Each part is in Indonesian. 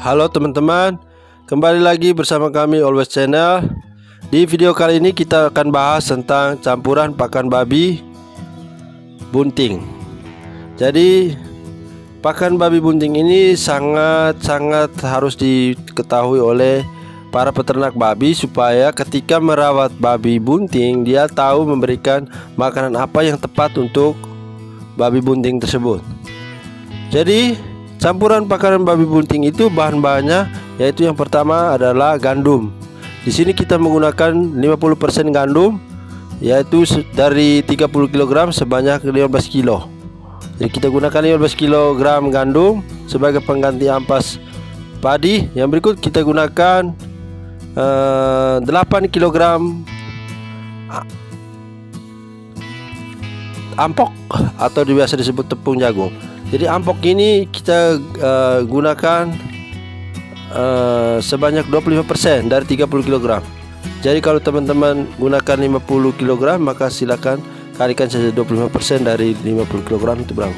Halo teman-teman, kembali lagi bersama kami Always Channel. Di video kali ini kita akan bahas tentang campuran pakan babi bunting. Jadi pakan babi bunting ini sangat harus diketahui oleh para peternak babi, supaya ketika merawat babi bunting dia tahu memberikan makanan apa yang tepat untuk babi bunting tersebut. Jadi campuran pakan babi bunting itu bahan-bahannya yaitu yang pertama adalah gandum. Di sini kita menggunakan 50% gandum, yaitu dari 30 kg sebanyak 15 kg. Jadi kita gunakan 15 kg gandum sebagai pengganti ampas padi. Yang berikut kita gunakan 8 kg ampok atau biasa disebut tepung jagung. Jadi ampok ini kita gunakan sebanyak 25% dari 30 kg. Jadi kalau teman-teman gunakan 50 kg, maka silakan kalikan saja 25% dari 50 kg itu berapa.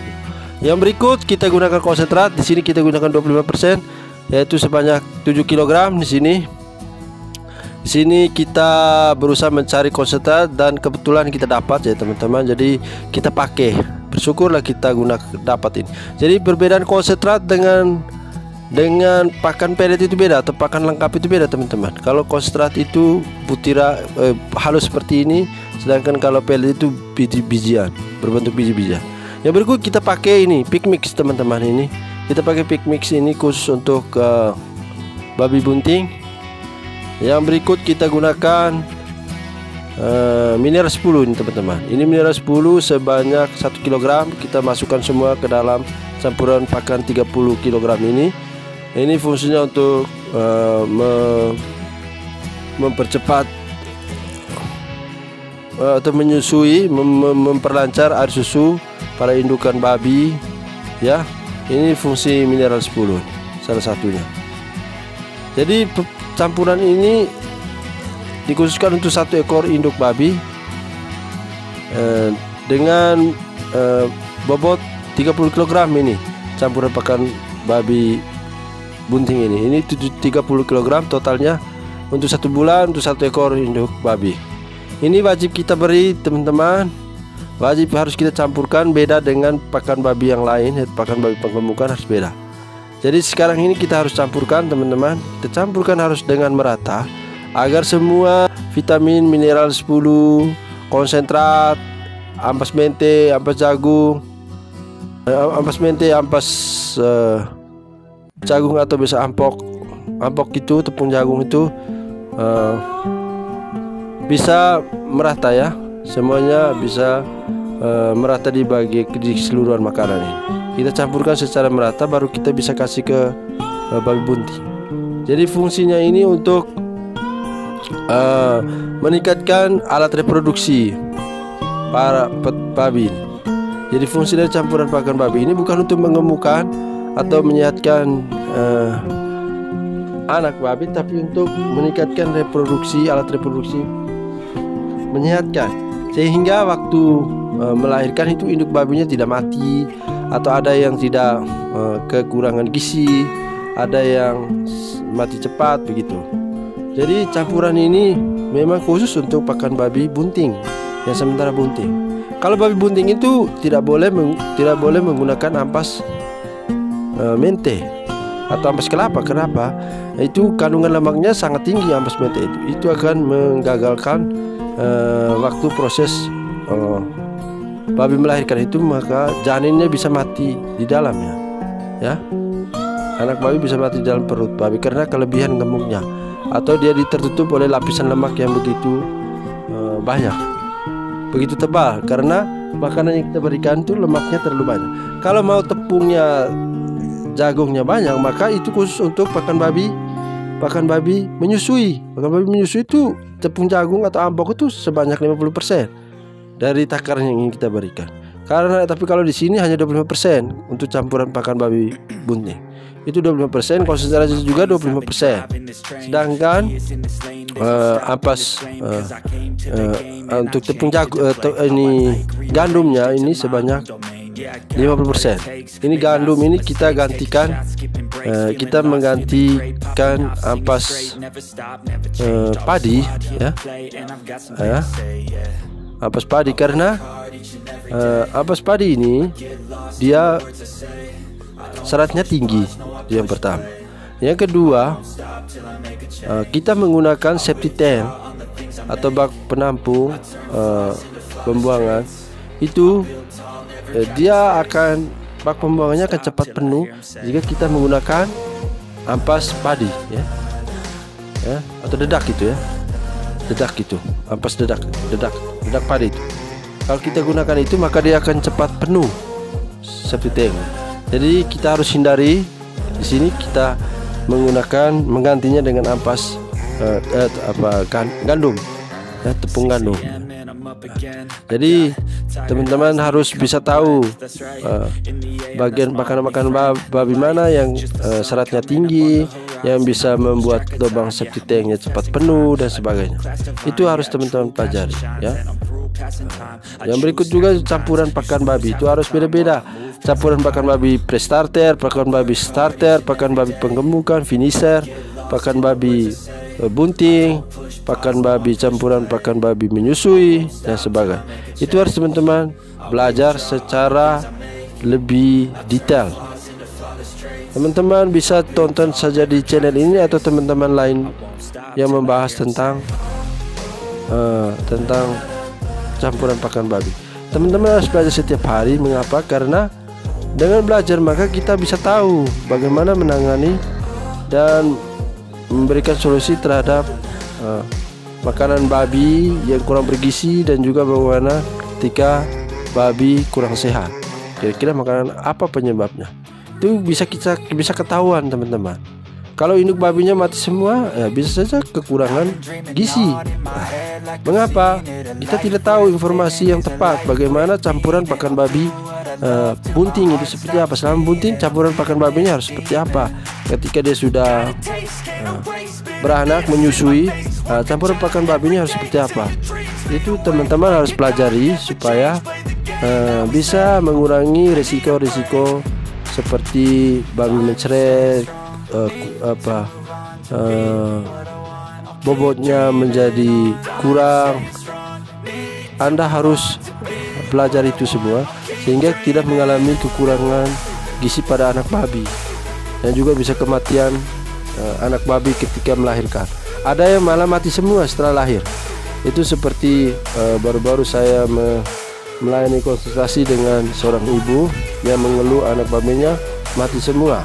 Yang berikut kita gunakan konsentrat. Di sini kita gunakan 25%, yaitu sebanyak 7 kg di sini. Di sini kita berusaha mencari konsentrat dan kebetulan kita dapat ya teman-teman. Jadi kita pakai, bersyukurlah kita dapat ini. Jadi perbedaan konsentrat dengan pakan pelet itu beda, atau pakan lengkap itu beda teman-teman. Kalau konsentrat itu butiran halus seperti ini, sedangkan kalau pelet itu biji-bijian, berbentuk biji-bijian. Yang berikut kita pakai ini pick mix teman-teman. Ini kita pakai pick mix ini khusus untuk babi bunting. Yang berikut kita gunakan mineral 10 ini teman-teman. Ini mineral 10 sebanyak 1 kg. Kita masukkan semua ke dalam campuran pakan 30 kg ini. Ini fungsinya untuk mempercepat atau menyusui, memperlancar air susu pada indukan babi ya. Ini fungsi mineral 10 salah satunya. Jadi campuran ini dikhususkan untuk satu ekor induk babi dengan bobot 30 kg ini campuran pakan babi bunting ini. Ini 30 kg totalnya untuk 1 bulan untuk satu ekor induk babi. Ini wajib kita beri teman-teman, wajib harus kita campurkan, beda dengan pakan babi yang lain. Pakan babi penggemukan harus beda. Jadi sekarang ini kita harus campurkan teman-teman. Kita campurkan harus dengan merata agar semua vitamin, mineral 10, konsentrat, ampas mente, ampas jagung, ampas mente, ampas jagung atau bisa ampok itu, tepung jagung itu bisa merata ya. Semuanya bisa merata di keseluruhan makanan ini. Kita campurkan secara merata, baru kita bisa kasih ke babi bunting. Jadi fungsinya ini untuk meningkatkan alat reproduksi para babi ini. Jadi fungsi dari campuran pakan babi ini bukan untuk mengemukkan atau menyehatkan anak babi, tapi untuk meningkatkan reproduksi, alat reproduksi, menyehatkan, sehingga waktu melahirkan itu induk babinya tidak mati, atau ada yang tidak kekurangan gizi, ada yang mati cepat begitu. Jadi campuran ini memang khusus untuk pakan babi bunting yang sementara bunting. Kalau babi bunting itu tidak boleh menggunakan ampas mente atau ampas kelapa. Kenapa? Itu kandungan lemaknya sangat tinggi ampas mente itu. Itu akan menggagalkan waktu proses babi melahirkan itu, maka janinnya bisa mati di dalamnya ya. Anak babi bisa mati di dalam perut babi karena kelebihan gemuknya, atau dia tertutup oleh lapisan lemak yang begitu banyak, begitu tebal, karena makanan yang kita berikan itu lemaknya terlalu banyak. Kalau mau tepungnya, jagungnya banyak, maka itu khusus untuk pakan babi menyusui. Pakan babi menyusui itu tepung jagung atau ampok itu sebanyak 50% dari takaran yang ingin kita berikan. Tapi kalau di sini hanya 25% untuk campuran pakan babi bunting. Itu 25%, konsentrasi juga 25%. Sedangkan ampas untuk tepung jagung ini gandumnya ini sebanyak 50%. Ini gandum ini kita gantikan kita menggantikan ampas padi, ya, ampas padi, karena ampas padi ini dia seratnya tinggi, yang pertama. Yang kedua, kita menggunakan septic tank atau bak penampung pembuangan itu, dia akan, bak pembuangannya akan cepat penuh jika kita menggunakan ampas padi, ya, atau dedak gitu, ya, dedak gitu, ampas dedak padi itu. Kalau kita gunakan itu, maka dia akan cepat penuh septic tank. Jadi kita harus hindari. Di sini kita menggantinya dengan ampas gandum, ya, tepung gandum. Jadi teman-teman harus bisa tahu bagian makanan babi mana yang seratnya tinggi, yang bisa membuat lubang septic tanknya cepat penuh dan sebagainya. Itu harus teman-teman pelajari, ya. Yang berikut juga campuran pakan babi itu harus beda-beda. Campuran pakan babi pre-starter, pakan babi starter, pakan babi penggemukan, finisher, pakan babi bunting, pakan babi campuran pakan babi menyusui dan sebagainya. Itu harus teman-teman belajar secara lebih detail. Teman-teman bisa tonton saja di channel ini atau teman-teman lain yang membahas tentang campuran pakan babi. Teman-teman harus belajar setiap hari. Mengapa? Karena dengan belajar maka kita bisa tahu bagaimana menangani dan memberikan solusi terhadap makanan babi yang kurang bergizi, dan juga bagaimana ketika babi kurang sehat. Kira-kira makanan apa penyebabnya? Itu bisa ketahuan, teman-teman. Kalau induk babinya mati semua, ya bisa saja kekurangan gizi. Mengapa? Kita tidak tahu informasi yang tepat bagaimana campuran pakan babi bunting itu seperti apa. Selama bunting, campuran pakan babinya harus seperti apa. Ketika dia sudah beranak, menyusui, campuran pakan babinya harus seperti apa. Itu teman-teman harus pelajari supaya bisa mengurangi risiko-risiko seperti babi mencret, bobotnya menjadi kurang. Anda harus belajar itu semua sehingga tidak mengalami kekurangan gizi pada anak babi, dan juga bisa kematian anak babi ketika melahirkan. Ada yang malah mati semua setelah lahir. Itu seperti baru-baru saya melayani konsultasi dengan seorang ibu yang mengeluh anak babinya mati semua.